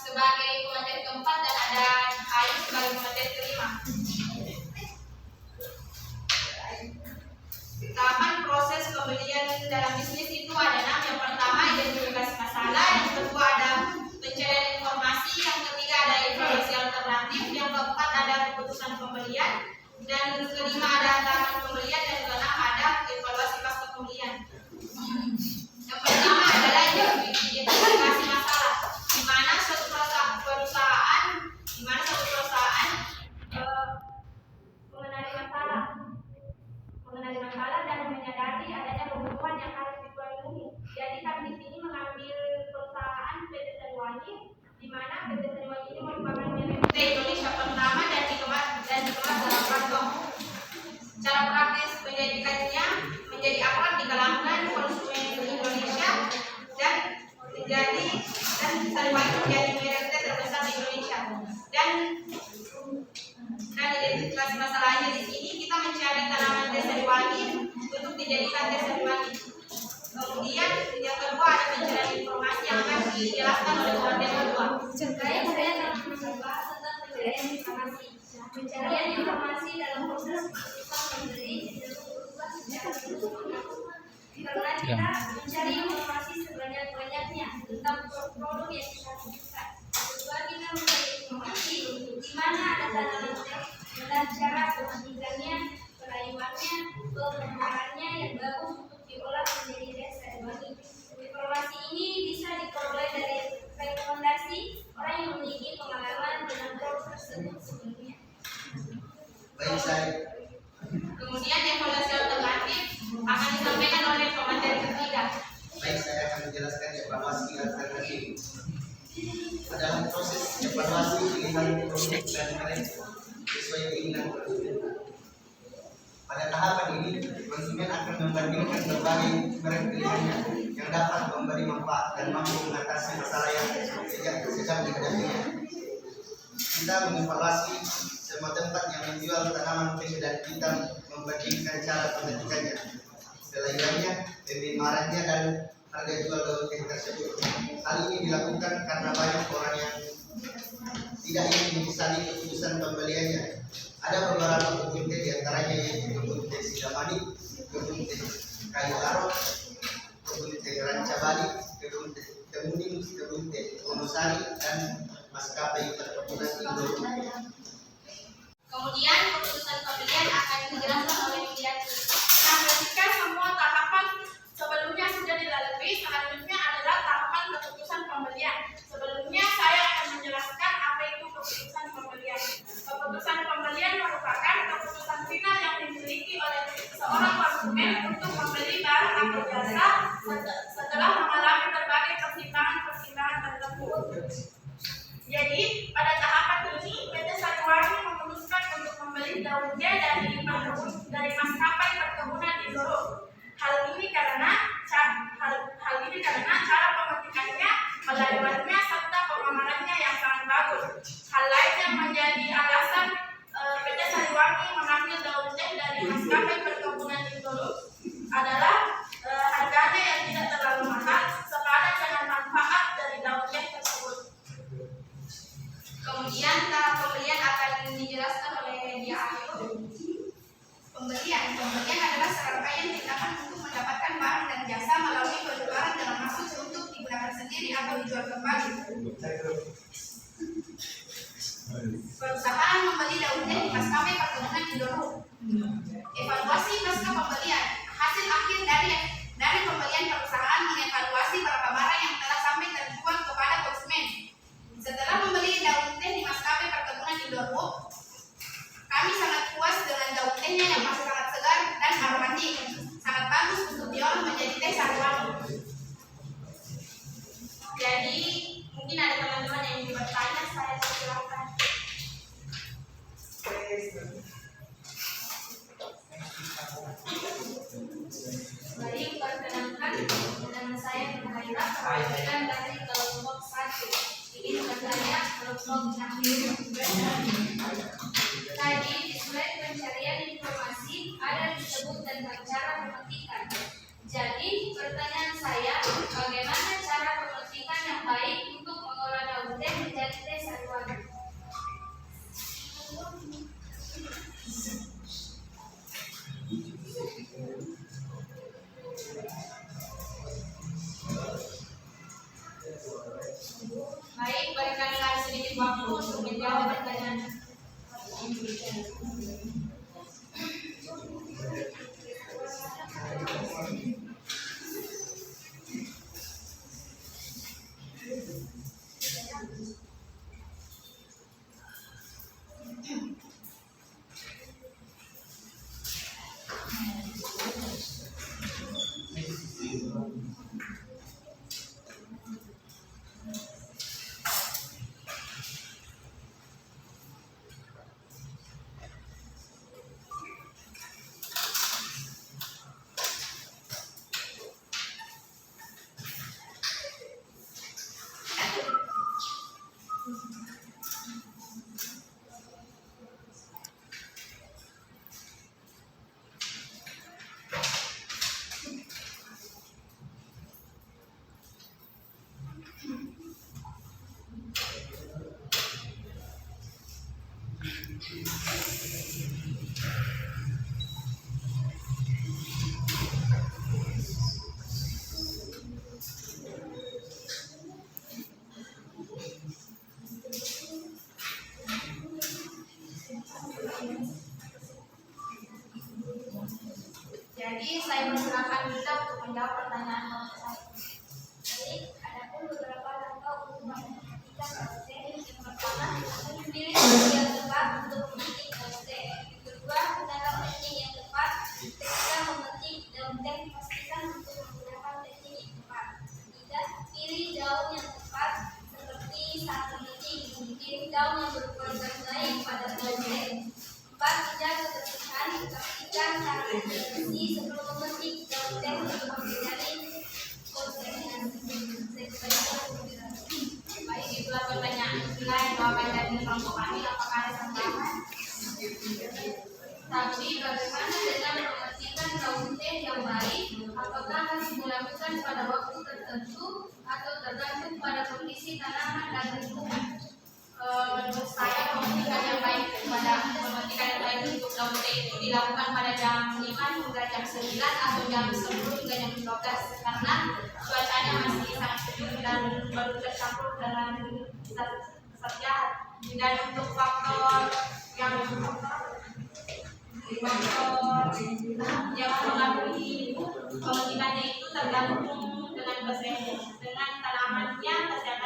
sebagai pemateri keempat dan ada Ayu sebagai pemateri kelima. Tahapan proses pembelian dalam bisnis itu ada 6. Yang pertama identifikasi masalah, yang kedua ada pencarian informasi, yang ketiga ada evaluasi alternatif, yang keempat ada keputusan pembelian, dan kelima ada tahapan pembelian, dan keenam ada evaluasi pasca pembelian. Yang pertama adalah identifikasi masalah, di mana suatu perusahaan mengenali masalah dan menyadari adanya kebutuhan yang harus dipenuhi. Jadi kami di sini mengambil perusahaan PT Sariwangi, di mana PT Sariwangi ini merupakan PT Indonesia pertama dan dikemas dalam kantong. Cara praktis menjadikannya menjadi akrab di kalangan konsumen Indonesia dan Sariwangi menjadi merek terbesar di Indonesia. Dan identifikasi masalahnya di sini kita mencari tanaman teh Sariwangi untuk dijadikan teh Sariwangi. Kemudian yang kedua ada pencarian informasi yang akan dijelaskan oleh pemateri kedua. Saya akan membahas tentang pencarian informasi. Pencarian informasi dalam proses kita membeli tidak berubah secara karena kita mencari informasi sebanyak-banyaknya tentang produk yang kita butuhkan. Kedua, kita mencari informasi di mana ada tanaman teh dan cara pemetikannya, perayuannya, pemekarannya yang bagus untuk diolah menjadi teh Sariwangi. Informasi ini bisa diperoleh dari rekomendasi orang yang memiliki pengalaman dengan produk tersebut sebelumnya. Baik, saya. Kemudian evaluasi alternatif akan disampaikan oleh pemateri ketiga. Baik, saya akan menjelaskan evaluasi alternatif. Dalam proses evaluasi pilihan produk dan merek sesuai keinginan konsumen. Pada tahapan ini, konsumen akan membandingkan berbagai merek pilihannya yang dapat memberi manfaat dan mampu mengatasi masalah yang sedang dihadapinya. Kita mengevaluasi semua tempat yang menjual tanaman teh dan kita membandingkan cara pemetikannya, selairannya, pemeliharannya, dan harga jual daun teh tersebut. Hal ini dilakukan karena banyak orang yang tidak ingin menyesali keputusan pembeliannya. Ada beberapa kebun teh diantaranya yaitu kebun teh Sidamani, kebun teh Kayu Arok, kebun teh Ranca Bali, kebun teh Kemuning, kebun teh Wonosari, dan maskapai perkebunan Indo. Kemudian keputusan pembelian akan dijelaskan oleh mediasi. Nah, ketika semua tahapan sebelumnya sudah dilalui, selanjutnya adalah tahapan keputusan pembelian. Sebelumnya saya akan menjelaskan apa itu keputusan pembelian. Keputusan pembelian merupakan keputusan final yang dimiliki oleh seorang konsumen untuk membeli barang atau jasa setelah mengalami berbagai pertimbangan tertentu. Jadi, pada tahapan ini PT Sariwangi memutuskan untuk membeli daun teh dari maskapai perkebunan Indo. Hal ini karena cara pemetikannya, pelayuannya, serta pemamerannya yang sangat bagus. Hal lain yang menjadi alasan PT Sariwangi mengambil daun teh dari maskapai perkebunan Indo adalah harganya yang tidak terlalu mahal, sepadan dengan manfaat dari daun teh tersebut. Kemudian tahap pembelian akan dijelaskan oleh Dia Ayu. Pembelian adalah serangkaian tindakan untuk mendapatkan barang dan jasa melalui pertukaran dengan maksud untuk digunakan sendiri atau dijual kembali. Perusahaan membeli daun teh di maskapai perkebunan Indo. Evaluasi pasca pembelian. Hasil akhir dari pembelian perusahaan mengevaluasi berapa barang yang telah sampai terjual kepada konsumen. Setelah membeli daun teh di maskapai perkebunan Indo, kami sangat puas dengan daun tehnya yang masih sangat segar dan aromatik, sangat bagus untuk diolah menjadi teh Sariwangi. Jadi mungkin ada teman-teman yang ingin bertanya, saya silakan. Baik, perkenalkan nama saya Nurhaira, perwakilan dari kelompok 1. Ini bukan saya, kelompok Nahir. Tadi di slide pencarian informasi ada disebut tentang cara pemetikan. Jadi pertanyaan saya, bagaimana cara pemetikan yang baik untuk mengolah daun teh Baik, berikanlah sedikit waktu untuk menjawab pertanyaan. Jadi saya persilakan kita untuk menjawab pertanyaan nomor 1. Baik, adapun beberapa langkah untuk memperhatikan dosen. Yang pertama, pilih waktu yang tepat untuk memetik dosen. Yang kedua, gunakan teknik yang tepat. Ketika memetik dosen, pastikan untuk menggunakan teknik yang tepat. Ketiga, pilih daun yang tepat, seperti saat memetik, pilih daun yang berkualitas baik pada dosen. 4. Jaga kebersihan, pastikan tangan bersih sebelum memetik dosen untuk menghindari kontaminasi. Baik, itulah pertanyaan. Silakan jawaban dari kelompok kami. Apakah ada tambahan? Tapi bagaimana dengan memastikan daun teh yang baik? Apakah harus dilakukan pada waktu tertentu atau tergantung pada kondisi tanaman dan lingkungan? Menurut saya pemetikan yang baik untuk daun teh itu dilakukan pada jam 5 hingga jam 9 atau jam 10 hingga jam 12 karena cuacanya masih sangat sejuk dan baru tercampur dengan zat jahat. Dan untuk faktor yang mempengaruhi pemetikannya itu tergantung dengan tanamannya, kesehatan